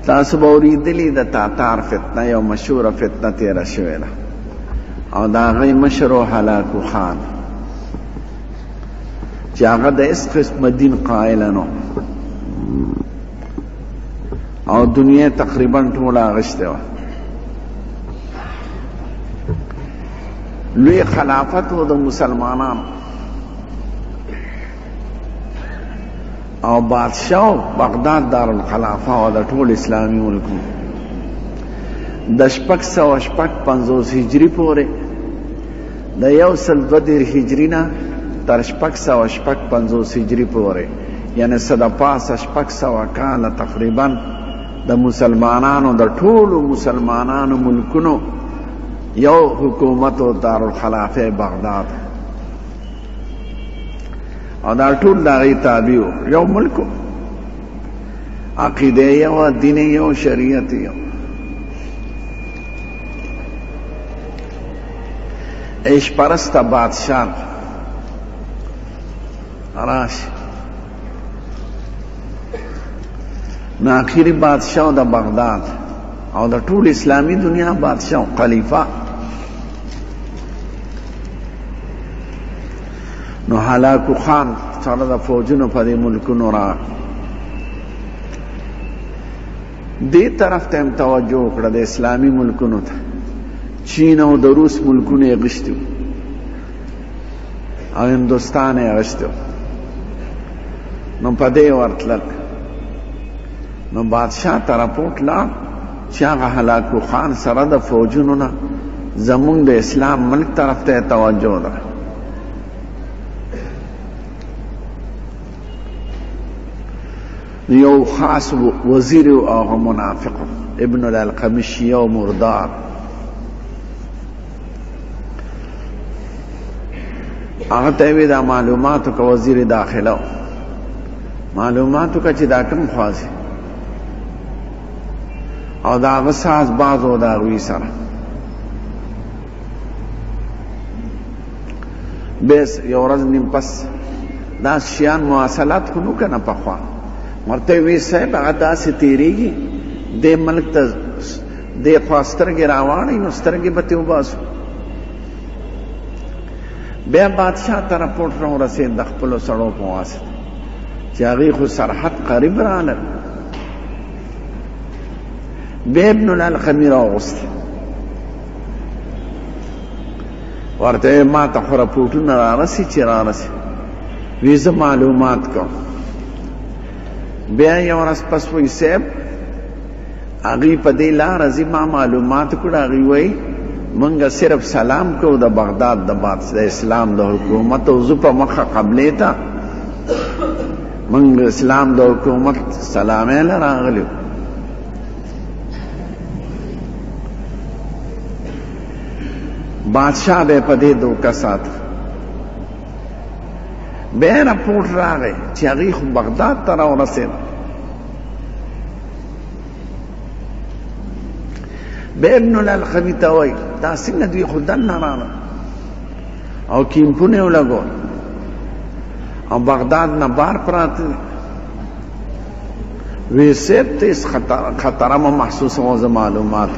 تاسو به اورېدلي د تاتار فتنه یو مشهوره فتنه تېره شوې ده او د هغې مشر و هلاکو خان چې هغه د هېڅ قسمه دین قایله نو او دنیا تقریبا ټوله اغشتې وه لوی خلافت و د مسلمانانو او بادشاہ بغداد دارالخلافه او د ټول اسلامي ملکونو د 650 هجري پورې د 132 هجري نه تر 650 هجري پورې یعنی څه د پاسه 600 کاله تقریبا د مسلمانانو د ټولو مسلمانانو ملکونو یو حکومت و دارالخلافه بغداد او دا ټول د هغې تابع و یو ملک و عقیده یو دین یو شریعت یو عیش پرسته بادشاه راشي نو آخري بادشاه د بغداد او د ټول اسلامي دنیا بادشاه خلیفه نو هلاکو خان سره د فوجونو په دې ملکونو را دې طرف ته هم توجه وکړه د اسلامي ملکونو ته چین او د روس ملکونه یې غشتي او هندوستان یې غشتي نو په دې ورتلل نو بادشاه ته راپورټ لاړ چې هغه هلاکو خان سره د فوجونو نه زمونږ د اسلام ملک طرف ته توجه ده یو خاص وزیر او هغه منافق ابن الالقمشي او مردار هغه ته وی دا معلوماتو که وزیر داخله معلوماتو که چې دا کوم خوازي او دا هغه ساز باز و دا هغوی سره بس یو ورځ نیم پس دا شیان مواصلات خو نو که نه پخوا ورته وی صاحب هغه داسې تېرېږي دې ملک ته دې خوا سترګې راواړئ نو سترګې به ترې وباسو بیا بادشاه ته راپورټ راورسېد د خپلو سړو په واسطه چې هغې خو سرحد قریب رالل بیا ابن الالقمي راوغوستی ورته ما ته خو راپورټونه رارسي چې رارسي وی زه معلومات کوم بیا یو ورځ پس وایي صاحب هغوی په دې لاره ځي ما معلومات کړه هغوی وایي مونږ صرف سلام کوو د بغداد د اسلام د حکومت او زه په مخه قبلې ته مونږ اسلام د حکومت سلامۍ له راغلي بادشاه به په دې دوکه ساته بیا راپورټ راغی چې هغوی خو بغداد ته راورسېد بیا ابن الالقمي ته وایي دا څنګه دوی خو دننه راغلل او کیمپونه یې ولګول او بغداد نه بار پراته دي وی صاحب ته هېڅ خطره مه محسوسوه زه معلومات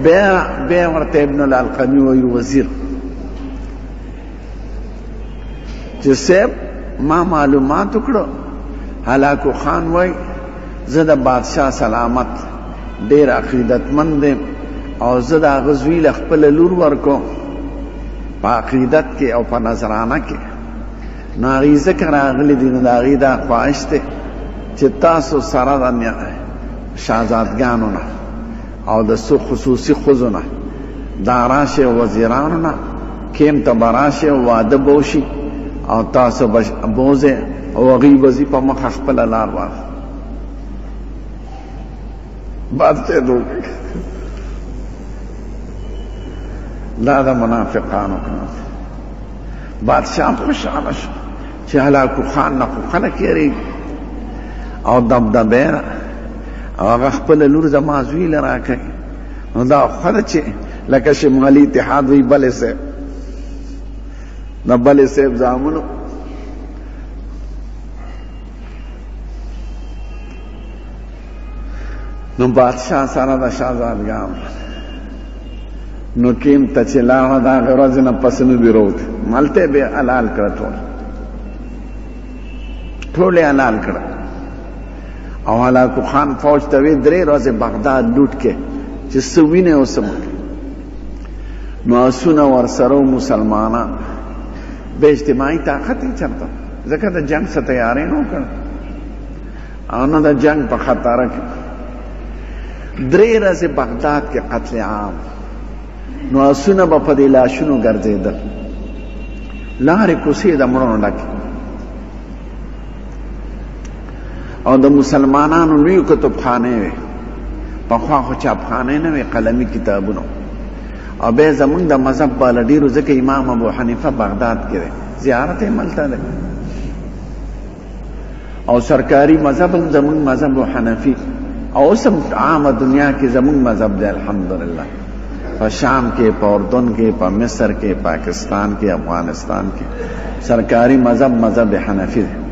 بیا ورته ابن الالقمي وایي وزیر چې صاحب ما معلومات وکړو هلاکو خان وایي زه د بادشاه سلامت ډېر عقیدتمند یم او زه د هغه زوی له خپله لور ورکوم په عقیدت کې او په نظرانه کې نو هغې ځکه راغلي دي نو د هغې دا خواهش دی چې تاسو سره د شهزادګانو نه او د خصوصي ښځو نه دا راشئ وزیرانو نه کیم ته به راشئ واده به وشي او تاسو به بوځئ او هغوی به ځي په مخه خپله لار واخلي بادشاه دوکه دا د منافقانو کار بادشاه خوشحاله شو چې هلاکو خان نه خو خلک یېرېږي او دبدبه او هغه خپله لور زما زوی له راکوي نو دا ښه ده چې لکه شمالي اتحاد وی بلې صاحب د بلې صاحب زامنو نو بادشاہ سره د شهزادګان نو کیم ته چې لاړه د هغې ورځې نه پس نه دي روت مالته به حلال کړه ټول یې حلال کړه او هلاکو خان فوج ته وی 3 ورځې بغداد لوټ کې چې څه وینې او څه نو آسونه ورسره مسلمانان به اجتماعي طاقت یې چرته ځکه د جنگ څه تیاری نه وکړ او نه د جنگ په خطره کې 3 ورځې بغداد کې قتل عام نو آسونه به په دې لاشونو ګرځېدل لارې کوڅې د مړونو ډکې او د مسلمانانو لوی کتابخانې وې پخوا خو چاپخانې نه وې قلمي کتابونه او بیا زمونږ د مذهب بالا ډېرو ځکه امام ابو حنیفه بغداد کې دی زیارت یې ملته دی او سرکاري مذهب هم زمونږ مذهب حنفي او اوس هم عامه دنیا کې زمونږ مذهب دی الحمدلله په شام کې په اردن کې په مصر کې پاکستان کې افغانستان کې سرکاري مذهب حنفي دی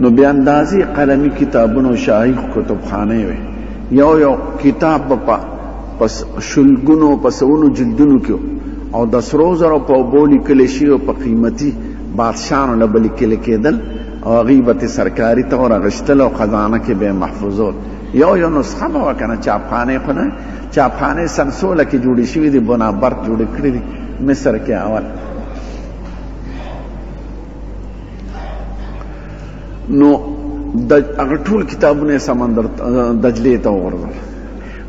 نو بیا اندازې قلمي کتابونو شاهي کتابخانې وې یو کتاب په شلګونو په سوونو جلدونو کې او د سرو زرو په اوبو لیکلی شي او په قیمتي بادشاهانو نه به لیکل کېدل او هغوی به سرکاري طور اخیستل او خزانه کې به یې محفوظول یو نسخه به وه که نه چاپخانې خو نه چاپخانې سن 16 کې جوړې شوي دي بنابرت جوړې کړي دي مصر کې اول نو هغه ټول کتابونه سمندر دجلې ته وغورځول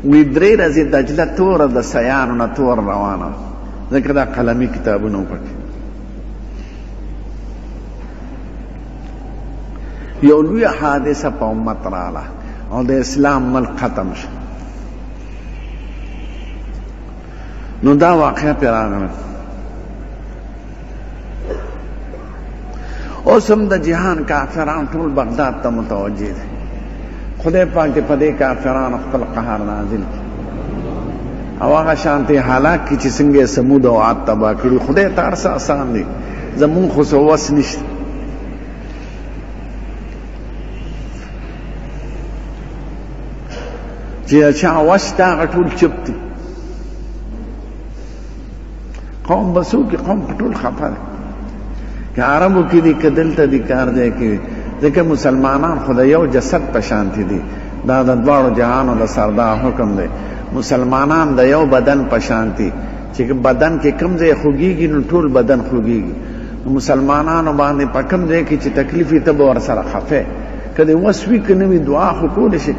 وی 3 ورځې دجله توره د سیانو نه تور روانه ځکه دا قلمي کتابونه وو پکې یو لویه حادثه په امت راغله او د اسلام ملک ختم شو نو دا واقعه پرې راغله اوس هم د جهان کافران ټول بغداد ته متوجه دي خدای پاک دې په دې کافرانو خپل قهر نازل کړي او هغه شانتې حالات کې چې څنګه سمود او عاد تباه کړي خدای ته هر څه آسان دي زمونږ خو څه وس نشته چې چا وس ته هغه ټول چپ دي قوم بسو کې قوم ټول خفه دي که عربو کې دي که دلته دي کار دی کې ځکه مسلمانان خو د یو جسد په شانتې دي دا د دواړو جهانو د سردار حکم دی مسلمانان د یو بدن په شانتې چې بدن کې کم ځای خوږېږي نو ټول بدن خوږېږي مسلمانانو باندې په کم ځای کې چې تکلیف یې ته به ورسره خفې که دې وس وي که نه وي دعا خو کولی شي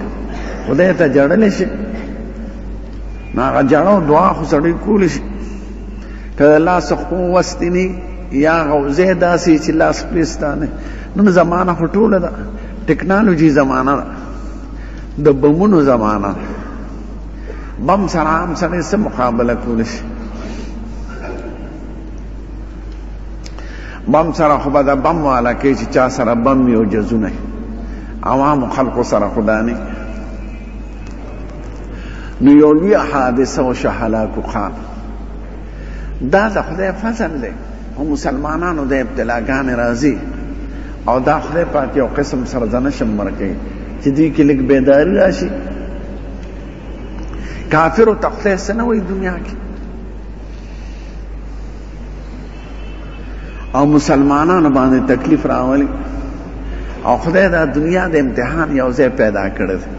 خدای ته جړلی شي نو هغه جړه دعا خو سړی کولی شي که د لاس خو وس دې نه یا غوزه داسې چې لاس پریستانه نن زمانه خو ټوله ده ټکنالوژي زمانه ده د بمونو زمانه بم سره عام سره څه مقابله کولی شي بم سره خو به د بم والا کوي چې چا سره بم وي او جزونه عوامو خلقو سره خو دا نه نو یو لویه حادثه وشوه هلاکو خان دا د خدای فضل دی او مسلمانانو د ابتلاګانې راځي او دا خدای پاک یو قسم سره ځنشم ورکوي چې دوی کې لږ بیداري راشي کافرو ته خدای څه نه وایي دنیا کې او مسلمانانو باندې تکلیف راولي او خدای دا دنیا د امتحان یو ځای پیدا کړی دی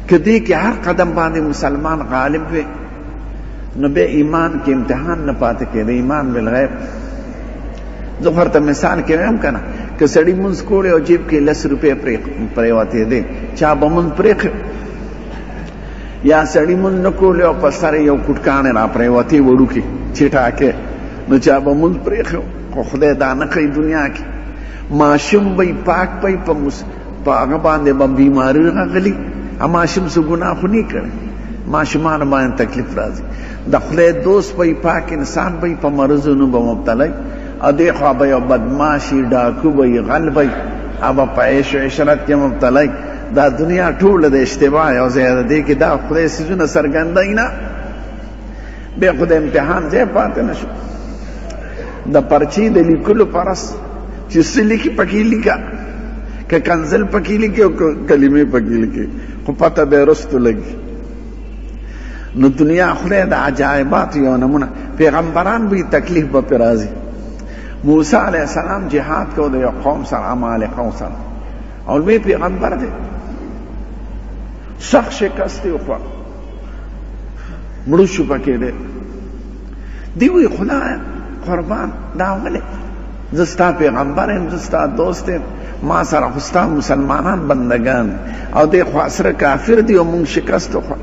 که دې کې هر قدم باندې مسلمان غالب وي نو به ایمان کې امتحان نه پاتې کېده ایمان بالغیب زه ورته مثال کې وایم که نه که سړي مونځ کولی او جیب کې 10 روپۍ پرېوتې دی چا به مونځ پرېښی یا سړي مونځ نه کولی او په سر یو کوټکاڼې را پرېوتې وړوکې چټاکې نو چا به مونځ پرېښی خو خدای دا نه کوي دنیا کې ماشوم به پاک به په هغه باندې به بیماري راغلي ماشوم څه ګناه خو نه کړی ماشومان باندې تکلیف راځي د خدای دوست به پاک انسان به په مرضونو به مبتلا او دې خوا به یو بدماشي ډاکو به غل به هغه په عیش و عشرت کې مبتلا دا دنیا ټوله د اشتباه او زیاده دی کې دا خدای څیزونه څرګندوي نه بیا خو د امتحان ځای پاتې نه شو د پرچې د لیکلو پرس چې څه لیکي پکې لیکه که کنزل پکې لیکي او کلمې پکې لیکي خو پته به رستو لګي. نو دنیا خدای د عجایبات یو نمونه. پیغمبران به تکلیف به پې راځي. موسی علیه السلام جهاد کو د یو قوم سره عمالقه سره او لوی پیغمبر دی سخت شکست یې وخوړ مړه شو پکې دی. دی وی خدایه قربان دا ولې زه ستا پیغمبر یم زه ستا دوست یم ما سره خو ستا مسلمانان بندگان او دی خو سره کافر دی او مونږ شکست وخوړ.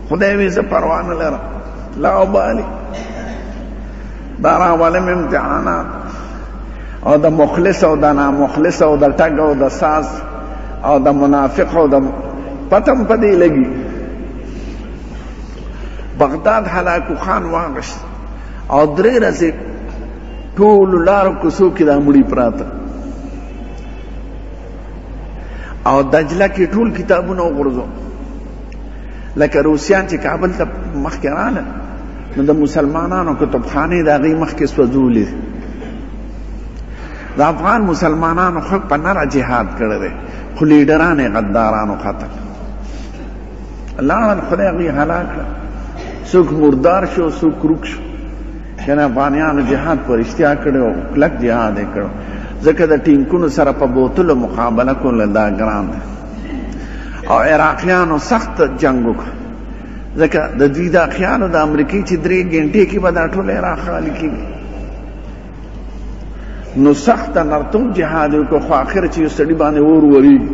خدای وی زه پروا نه لرم لا ابالي دا راولم امتحانات او د مخلص او د نامخلص او د ټګ او د ساز او د منافق او د پتم پدې لګي. بغداد هلاکو خان واغشت او 3 ورځې ټول لارو کوڅو کې دا مړي پراته او دجله کې ټول کتابونه وغورځو لکه روسیان چې کابل ته مخکې راغلل نو د مسلمانانو کتابخانې د هغې مخکې سوځولې. د افغان مسلمانانو خلق په نره جهاد کړی دی خو لیډران یې غدارانو قتل لاړل. خدای هغوی هلاک کړه. څوک مردار شو څوک روک شو. یعنې افغانیانو جهاد په رښتیا کړی او کلک جهاد یې کړو ځکه د ټینکونو سره په بوتلو مقابله کول دا ګران دی. او عراقیانو سخت جنګ وکړ ځکه د دوی دا خیالو د امریکې چې 3 غنټې کې به دا ټول عراق خالي کېږي. نو سخت نرتوب جهاد وکړو خو آخر چې یو سړي باندې اور ورېږي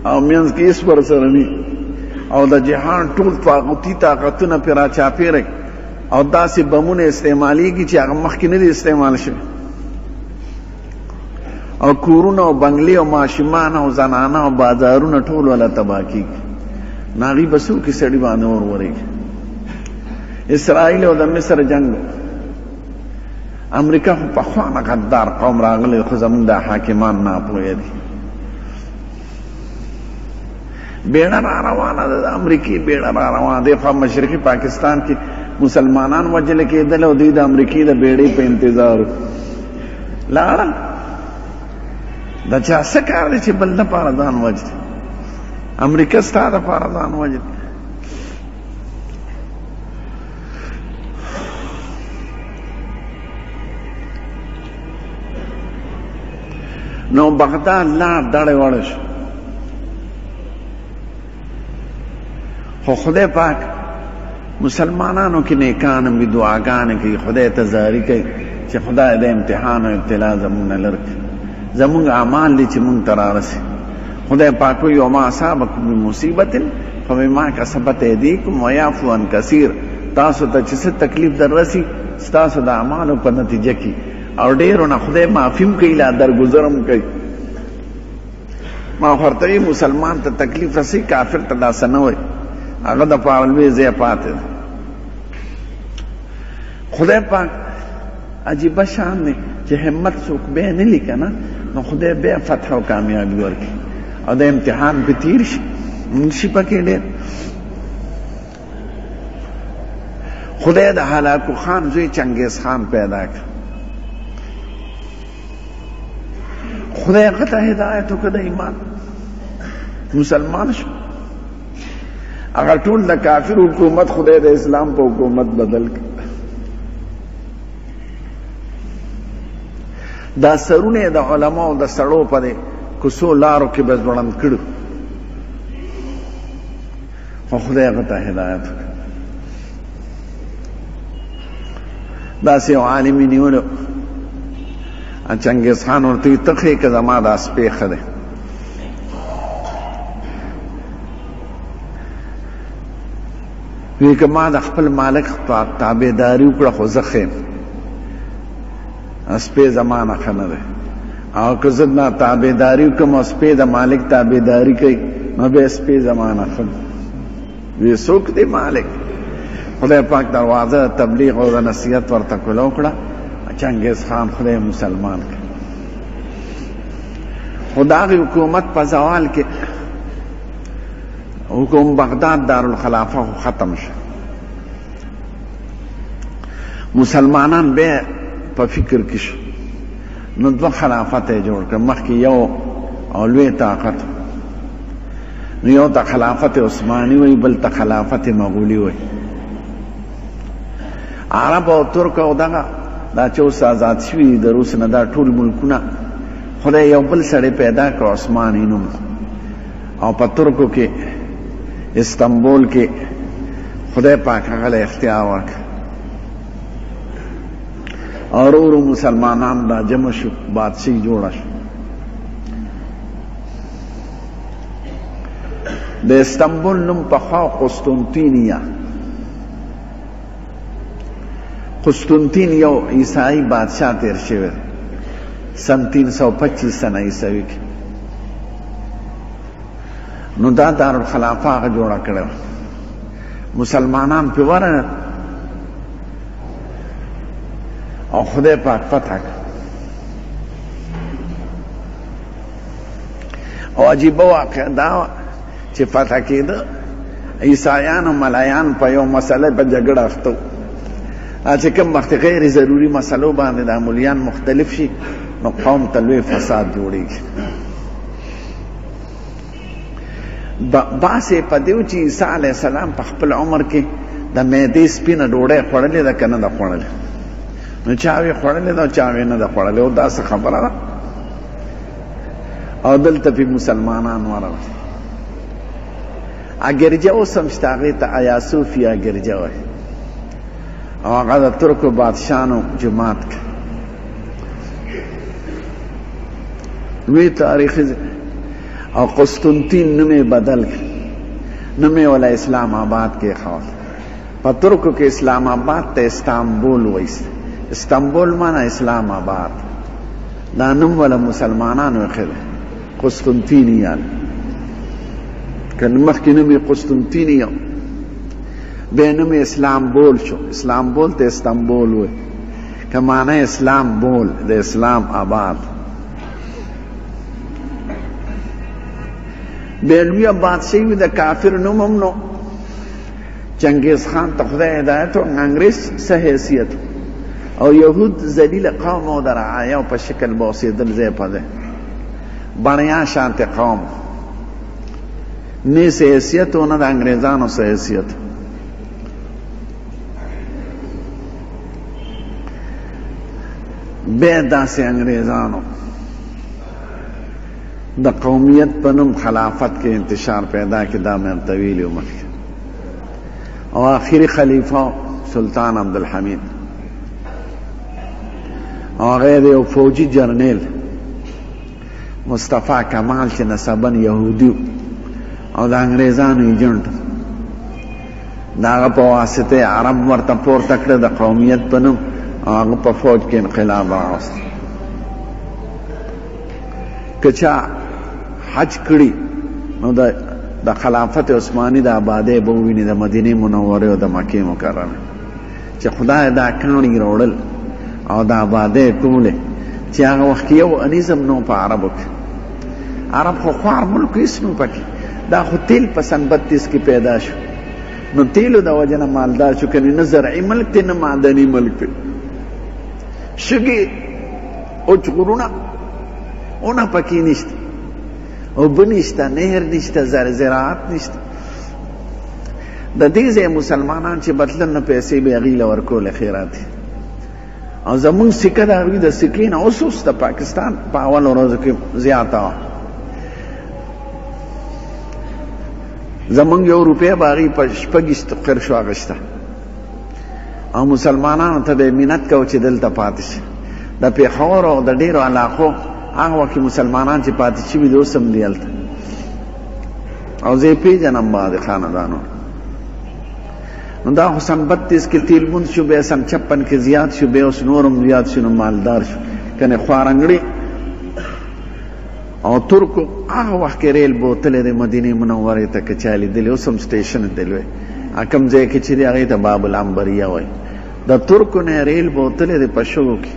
او منځ کې هېڅ ورسره نه او د جهان ټول طاقتي طاقتونه پرې راچاپېره او داسې بمونه استعمالیږي چې هغه مخکې نه دي استعمال شوي او کورونه او بنګلې او ماشومان او زنانه او بازارونه ټول ولا تباه کېږي. نو هغوی به څوکې سړي باندې اور ورېږي. اسرائیل او د مصر جنګ امریکا خو پخوا نه غدار قوم راغلی خو زموږ د حاکمان ناپوهه دي. بیړه را روانه ده د امریکې بیړه را روانه ده. خو مشرقي پاکستان کې مسلمانان وجل کېدل او دوی د امریکې د بیړۍ په انتظار لاړل. دا چا څه کار دی چې بل دپاره ځان وجدي. امریکا ستا دپاره ځان وجدي. نو بغداد لار دړې وړه شو خو خدای پاک مسلمانانو کې نیکان وي دعاګانې کوي خدای ته زاري کوي چې خدای د امتحان او ابتلا زمونږ نه لرې کړي. زمونږ اعمال دي چې مونږ ته رارسي. خدای پاک وایي وما اصابکم من مصیبت فبما کسبت ایدیکم ویعفو عن کثیر. تاسو ته چې څه تکلیف در رسي ستاسو د اعمالو په نتیجه کې او ډېرو نه خدای معافیم کوي لا درګذرم کوي. ما ورته وي مسلمان ته تکلیف رسي کافر ته داسې نه وایي هغه د پاره لوی ځای پاتې ده. خدای پاک عجیبه شان دی چې همت څوک بیا نه لي که نه نو خدای بیا فتح او کامیابي ورکړي او د امتحان په تیر شي نشي پکې ډېر. خدای د هلاکو خان زوی چنګیز خان پیدا کړ. خدای هغه ته هدایت وکړ د ایمان مسلمان شو. هغه ټول د کافر حکومت خدای د اسلام په حکومت بدل کړ. دا سرونه د علماو د سړو په کوڅو لارو کې به ځوړند کړو خو خدای هغه ته هدایت وکړ. داسې یو عالم یې نیولو چنګیز خان ورته وي ته ښې که زما دا سپی ښه دی. وی که ما د خپل مالک تابعداري وکړه خو زه ښه یم سپی زما نه ښه نه دی او که زه نه تابعداري وکړم او سپی د مالک تابعداري کوي نو بیا سپی زما نه ښه وی څوک دی مالک. خدای پاک دروازه تبلیغ او د نصیحت ورته کله وکړه چنګیز خان خدای مسلمان کړ. خو د هغې حکومت په زوال کې حکوم بغداد دارالخلافه خو ختم شو. مسلمانان بیا په فکر کې شو نو 2 خلافت یې جوړ کړ. مخکې یو او لوی طاقت. نو یو ته خلافت عثماني وی، بل ته خلافت مغولي وی. عرب او ترک او دغه دا چې اوس آزاد شوي د روس نه دا ټول ملکونه خدای یو بل سړی پیدا کړ عثماني نوم، او په ترکو کې استنبول کې خدای پاک هغه له اختیار ورکړ، او ورو مسلمانان را جمع شو، بادشاہي جوړه شو. د استنبول نوم پخوا قسطنطینیه. قسطنطین یو عیسائی بادشاہ تیر شوی سن 325 سنه عیسوي کې. نو دا دارالخلافه هغه جوړه کړې، مسلمانان پې ورنل او خدای پاک فتح کړ. او عجیبه واقع دا چې فتح کېده، عیسایان او ملایان په یو مسله په جګړه اخته، چې کوم وخت غیر ضروري مسلو باندې د مولیان مختلف شي نو قوم ته لوی فساد جوړېږي. باسې په دیو چې عیسی علیه السلام په خپل عمر کې د معدې سپینه ډوډۍ خوړلې ده که نه ده خوړلې؟ نو چا وی خوړلې ده او چا وی نه ده خوړلې، او داسې خبره ده. او دلته پې مسلمانان ورغلل. ګرجه اوس هم شته، هغې ته آیا صوفیا ګرجه وایي، او هغه د ترکو بادشاهانو جماعت کې لوی تاریخي. او قسطنطین نوم یې بدل کړ، نوم یې ولا اسلام آباد کې خاص. په ترکو کې اسلام آباد ته استانبول وایست، استانبول معنی اسلام آباد. دا نوم ولا مسلمانانو خل قسطنطینیان، کنه مخکې نوم یې قسطنطینیه، بیا نوم اسلامبول شو. اسلامبول ته استانبول وای، که معنی اسلام بول د اسلام آباد. بیا لوی بادشاہي وي، د کافر نوم هم نو. چنګیز خان ته خدای هدایت و، انګریز څه حیثیت، او یهود ذلیل قوم او د رعایاو په شکل به اوسېدل ځای په ځای، بڼیا شانته قوم، نه څه حیثیت و نه د انګریزانو څه حیثیت. بیا داسې انګریزانو د قومیت په نوم خلافت کې انتشار پیدا کې، دا مې طویل عمر کې. او آخري خلیفہ سلطان عبدالحمید، او هغه یو فوجي جرنیل مصطفی کمال چې نسبن یهودي او د انګریزانو ایجنټ، د هغه په واسطه عرب ورته پورته کړه د قومیت په نوم، او هغه په فوج کې انقلاب راوست. که چا حج کړي نو د خلافت عثماني د آبادۍ به وویني، د مدینې منورې او د مکې مکرمې، چې خدای دا کاڼي راوړل او د آبادۍ ټولې، چې هغه وخت کې یو انیزم نو په عربو کې. عرب خو خوار ملک هېڅ نو پکې، دا خو تیل په سن 32 کې پیدا شو، نو تیلو د وجه نه مالدار شو، کنې نه زرعي ملک دی نه معدني ملک دی. شګې اوچ غرونه اونه پکې نشته، اوبه نشته، نهر نشته، زراعت نشته. د دې ځای مسلمانان چې بدلن نه پیسې به هغې له ورکولې خیرات دي. او زمونږ سکه د هغوی د سکې نه اوس د پاکستان په اول ورځو کې زیاته وه. زمونږ 1 روپۍ به هغې په 26 قرشو اخیسته، او مسلمانانو ته به یې منت کوو چې دلته پاتې شي. د پېښور او د ډېرو علاقو هغه وخت کې مسلمانان چې پاتې شوي دي اوس هم دي هلته، او زه یې پېژنم بعضې خاندانو. نو دا خو سن 32 کې تیل بند شو، بیا سن 56 کې زیات شو، بیا اوس نور هم زیات شو، نو مالدار شو. کنې خوارنګړي او ترکو هغه وخت کې ریل بوتلې د مدینې منورې ته که چا لیدلې، اوس هم سټیشن دی لوی، کوم ځای کې چې دی هغې ته باب العنبریه وایي. د ترکو نه ریل بوتلې د په شګو کې،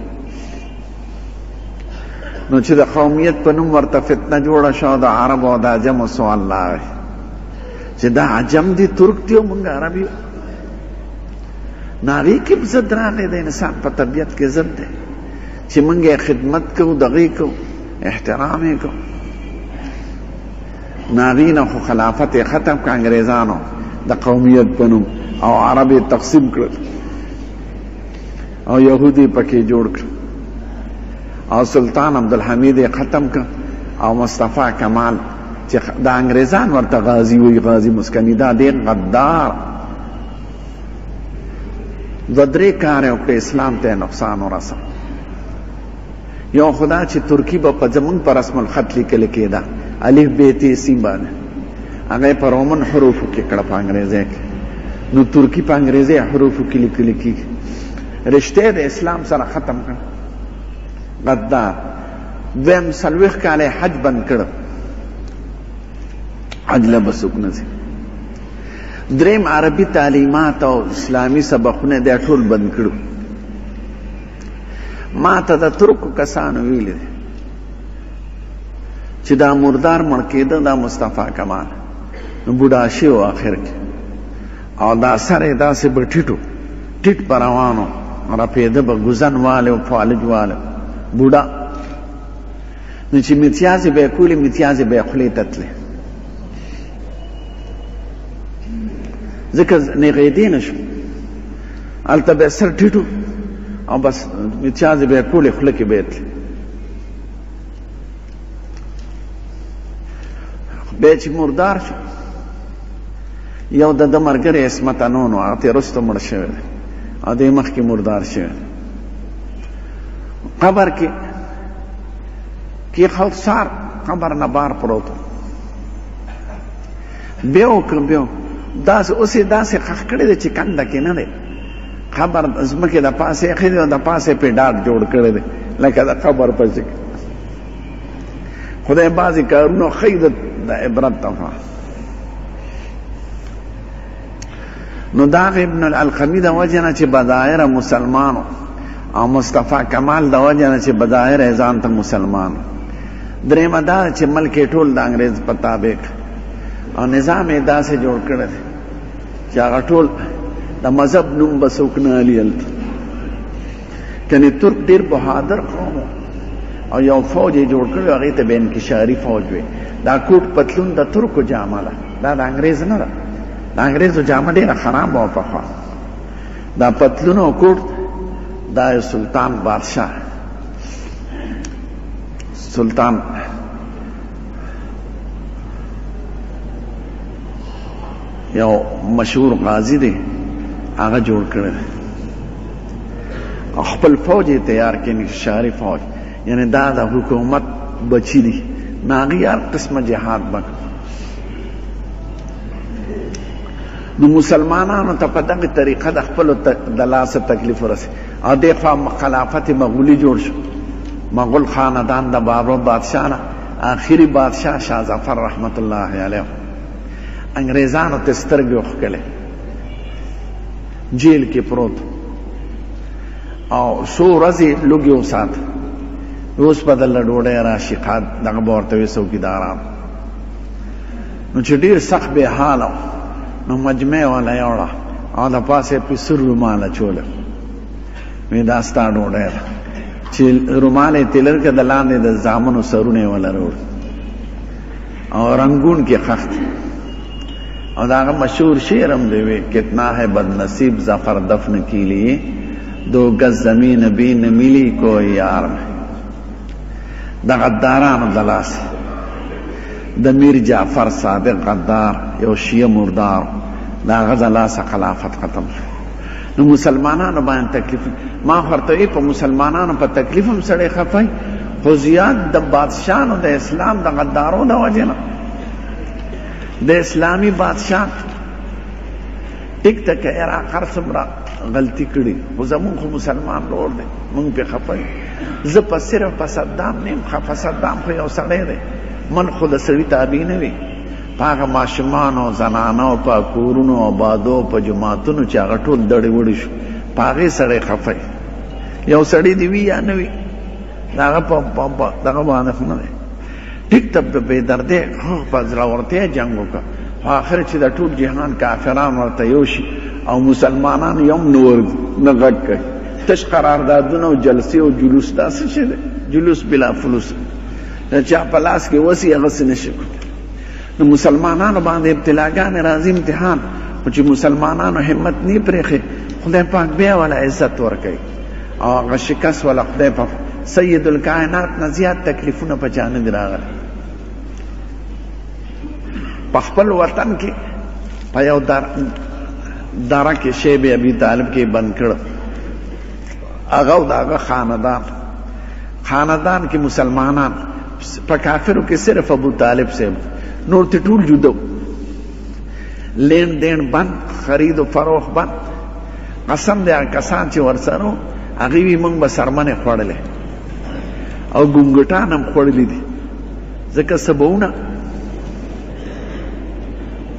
نو چې د قومیت په نوم ورته فتنه جوړه شوه د عرب او د عجمو سوال لاغی چې دا عجم دی ترک دی او مونږ عرب یو. نو هغې کې هم ضد راغی، د انسان په طبیعت کې ضد دی چې مونږ یې خدمت کوو، دغې کوو، احترام یې کوو. ناغین خو خلافت ختم که انگریزانو د قومیت پنوم او عربی تقسیم کړل او یهودی پکې جوړ کړ او سلطان عبدالحمید ختم کړ او مصطفی کمال چې د انګریزان ورته غازی وی غازی مسکنی دا ډېر غدار د درې کار یې وکړ اسلام ته نقصان ورسو یو خدا چې ترکی به په زمونږ په رسم الخط لیکل کېده الف ب ت س باندې هغه په رومن حروفو کې کړه په انګریزي کې نو ترکی په انګریزي حروفو کې لیکل کېږي رشته د اسلام سره ختم کړ غدار دویم څلوېښت کاله حج بند کړ حج له به څوک نه ځي دریم عربي تعلیمات او اسلامي سبقونه دا ټول بند کړو ما ته د ترکو کسانو ویلي چې دا مردار مړ کېده دا مصطفی کمال نو بوډا شي و آخر کې او دا سر یې داسې به ټیټ په روانو رپېده به ګوزن والی او فالج والی بوډا نو چې متیازې به یې کولې متیازې به یې خولې ته تلې ځکه نغېدې نه شو هلته به یې سر ټیټو او بس متیازې به یې کولې خوله کې به یې تلې بیا چې مردار شو یو د ده ملګری عصمت انون و هغه ترې وروسته مړ شوی دی او دی مخکې مردار شوی قبر کې کېښود سار قبر نه بار پروت و بیا وکړه بیا داسې اوس یې داسې ښخ کړی دی چې کنده کې نه دی قبر ځمکې د پاسه ایښی دی او د پاسه پې ډاډ جوړ کړی دی لکه د قبر پسې خدای بعضې کارونه ښیي د عبرت دپاره نو دا ابن العلقمي د وجه نه چې بظاهره مسلمانو او مصطفی کمال د وجه نه چې بظاهره یې ځان ته مسلمان درېیمه دا چې ملک یې ټول د انګریز په تابع او نظام یې داسې جوړ کړی دی چې هغه ټول د مذهب نوم به څوک نه علي هلته کنې ترک ډېر بهادر قوم او یو فوج یې جوړ کړی هغې ته به انکشاري فوج وي دا کوټ پتلون د ترکو جامه ده دا د انګریز نه ده د انګریزو جامه ډېره خرابه وه پخوا دا پتلون او کوټ دا یو سلطان بادشاه سلطان یو مشهور غازی دی هغه جوړ کړی او خپل فوج یې تیار کړي انکشاري فوج یعنی دا د حکومت بچی دي نو هغې هر قسمه جهاد وکړ نو مسلمانانو ته په دغه طریقه د خپلو د لاسه تکلیف ورسې او دې خوا خلافت مغولي جوړ شو مغول خاندان د بابر بادشاه نه آخري بادشاه شاه ظفر رحمت الله علیه انګریزانو ته سترګې وښکلې جیل کې پروت او څو ورځې لوږې وساته اوس به دله ډوډۍ راشي دغه به ورته وي څوکیداران نو چې ډېر سخت بې حاله نو مجمع والا یوړه او د پاسه پې سور رومال اچوله وی دا ستا ډوډۍ ده چې رومال یې تلر که د لاندې د زامنو سرونه یې وله روړ او رنګون کې خښ اور داغا مشہور شعرم دے وے کتنا ہے بد نصیب ظفر دفن کی لیے 2 گز زمین بھی نہ ملی کوئی یار میں دا غداران دلاس دا میر جعفر صادق غدار یو شیعہ مردار دا غزلاس خلافت ختم نو مسلمانانو باندې تکلیف ما ورته په مسلمانانو په تکلیف هم سړی خفای خو زیات د بادشاهانو د اسلام د غدارو د وجه نه د اسلامی بادشاہ ټیک تک عراق هر څومره غلطي کړي خو زمونږ خو مسلمان ورور دی مونږ پې خفه یو زه په صرف په صدام نه یم خفه صدام خو یو سړی دی من خو د سړي تابع نه وي په هغه ماشومانو زنانو په کورونو آبادو په جوماتونو چې هغه ټول دړې وړې شو په هغې سړی خفه یو سړی دی وي یا نه وي د هغه په دغه باندې خو نه دی ټیک ته بې دردۍ په زړورتیا جنګ وکړه خو آخر چې د ټول جهان کافران ورته یو شي او مسلمانان یو هم نه غږ کوي تش قراردادونه او جلسې او جلوس دا څه شی دی جلوس بلا فلوس د چا په لاس کې وسي هغسې نشي کولی نو مسلمانانو باندې ابتلاګان راځي امتحان خو چې مسلمانانو همت نه پرېښي خدای پاک بیا ولا عزت ورکوي او هغه شکست ولا خدای پاک سید الکائنات نه زیات تکلیفونه په چا نه دي راغلي په خپل وطن کې په یو دره کې شیب ابي طالب کې بند کړ هغه او د هغه خاندان کې مسلمانان په کافرو کې صرف ابو طالب صاحب نور ته ټول جدا لین دین بند خرید و فروخت بند قسم دی کسان چې ورسره هغه وی موږ به سرمنه خوړلې او ګونګټان هم خوړلې دي ځکه سبونه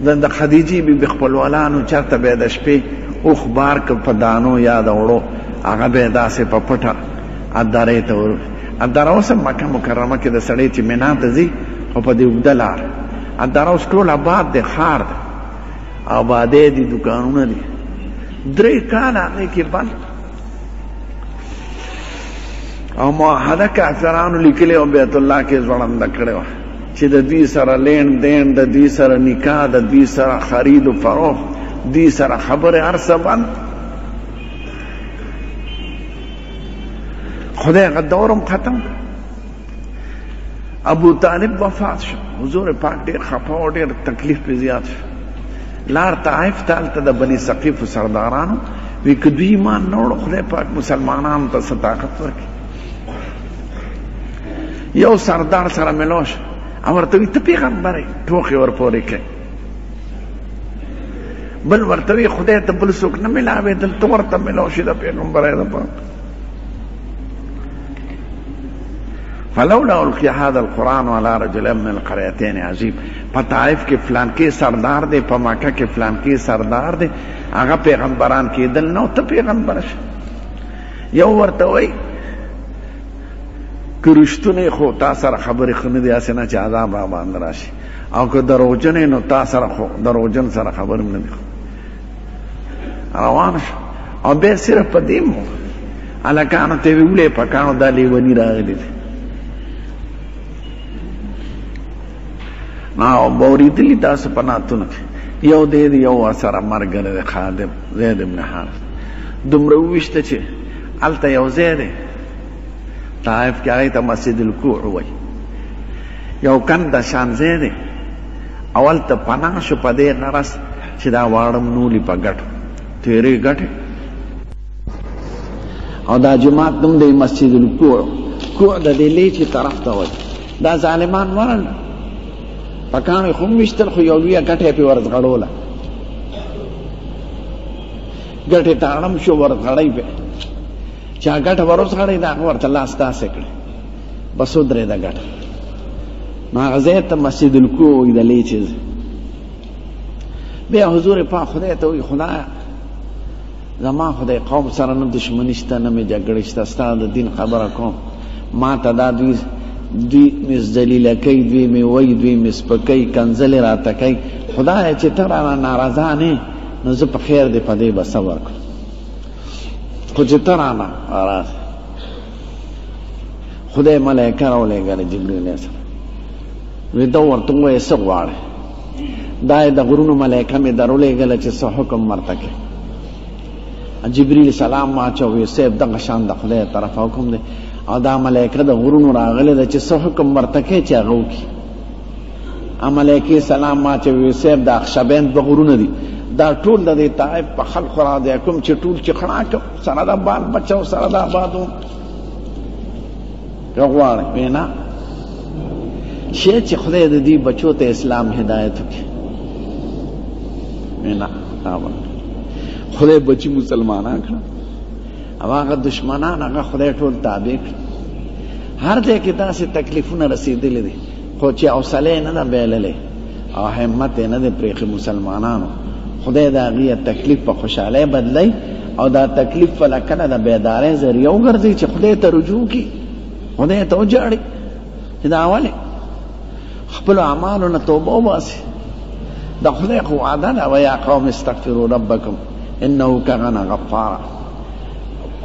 د خدیجې بی خپلوانو چرته به د شپې اوخ بار ک په دانو یاد وړو هغه به داسې په پټه ادارې ته ور اداره اوس مکه مکرمه کې د سړی چې مینا ته ځي او په دې وګدلار اداره اوس ټول آباد د خار آبادې دي دکانونه دي 3 کاله هغې کې بند او معاهده کافرانو لیکلې او بیت الله کې ځوړنده کړې وه چې د دوی سره لین دین د دوی سره نکاح د دوی سره خرید و فروخت دوی سره خبرې هر څه بند خدای هغه دورم ختم ابو طالب وفات شو حضور پاک ډېر خفه او ډېر تکلیف پې زیات شو لار طائف ته هلته د بني ثقیفو سردارانو وی که دوی ایمان نه وړو خدای پاک مسلمانانو ته څه طاقت ورکړي یو سردار سره ملو شو او ورته وی ته پیغمبر یې ټوکې ورپورې کوي بل ورته وی خدای ته بل څوک نه ملاوېدل ته ورته ملو شي د پیغمبر دپاره فلولا القي هذا القران على رجل من القريتين عظيم په طائف کې فلان کې سردار دی په مکه کې فلان کې سردار دی هغه پیغمبران کېدل نو ته پیغمبر شې یو ورته وی که رښتونی خو تا سره خبرې ښه نه دي هسې نه چې عذاب را باندې راشي او که دروغجن نو تا سره خو دروغجن سره خبرې نه دي روان شو او بیا صرف په دې مو هلکانو ته یې ویلې په کاڼو دا لیوني راغلي دي نو باوریدلی تاسو په ناتونه کې یو دی یو ورسره ملګری دی خادم زید بن حارث دومره وویشته چې هلته یو ځای دی طائف کې هغې ته مسجد الکوع وایي یو کنده شان ځای دی او هلته پناه شو په دې غرض چې دا واړه نولي په ګټو تیرې ګټې او دا جماعت نوم دی مسجد الکوع کوع د دې لیچې طرف ته وایي دا ظالمان ورل پکانو خو مشتل خو یو لویه ګټه یې پې ورځغړوله ګټې تاړم شو ورځغړی پې چې هغه ګټه ورځغړی د هغه ورته لاس داسې کړې بس ودرېده ګټه نو هغه ځای ته مسجد الکوع وایي د لیچې بیا حضور پاک خدای ته وایي خدایه زما خدای قوم سره نه دشمني شته نه مې جګړې شته ستا د دین خبره کوم ما ته دا دوی مس ذلیله کوي دوی مې وایي دوی مې سپکوي کنځلې راته کوي خدایه چې ته رانه ناراضه نه نو زه په خیر دې په دې به صبر کړم خو چې ته رانه راځه خدای ملایکه راولېږله جبریل علیه السلام وی ده ورته ووایه څه غواړې دا یې د غرونو ملایکه مې درولېږله چې څه حکم ورته کړې جبریل سلام واچو وی صاحب دغه شان د خدای طرفه حکم دی او دا ملائکه د غرونو راغلي ده چې څه حکم ورته کوي چې هغه وکړي ملائکې سلام واچوي صاحب د اخشبین دوه غرونه دي دا ټول د دې طائف په خلقو را دی کوم چې ټول چې خړاکه سره د بال بچو سره د آبادو که غواړئ وی نه شی چې خدای د دې بچو ته اسلام هدایت وکړي وی نه خدای بچي مسلمانان کړه او هغه دشمنان هغه خدای ټول تابع کړي هر ځای کې داسې تکلیفونه رسېدلي دي خو چې حوصله یې نه ده بایللی او همت یې نه دی پرېښی مسلمانانو خدای د هغې تکلیف په خوشحالۍ بدلی او دا تکلیف فله کله د بیدارۍ ذریعه وګرځي چې خدای ته رجوع کړي خدای ته وجاړي چې دا ولې خپلو اعمالو نه توبه وباسي د خدای خو وعده ده ویا قوم استغفروا ربکم انه کان غفارا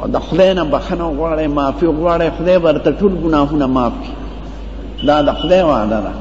د خدای نه بخښنه وغواړئ معافي وغواړئ خدای به درته ټول ګناهونه معاف کړي دا د خدای وعده ده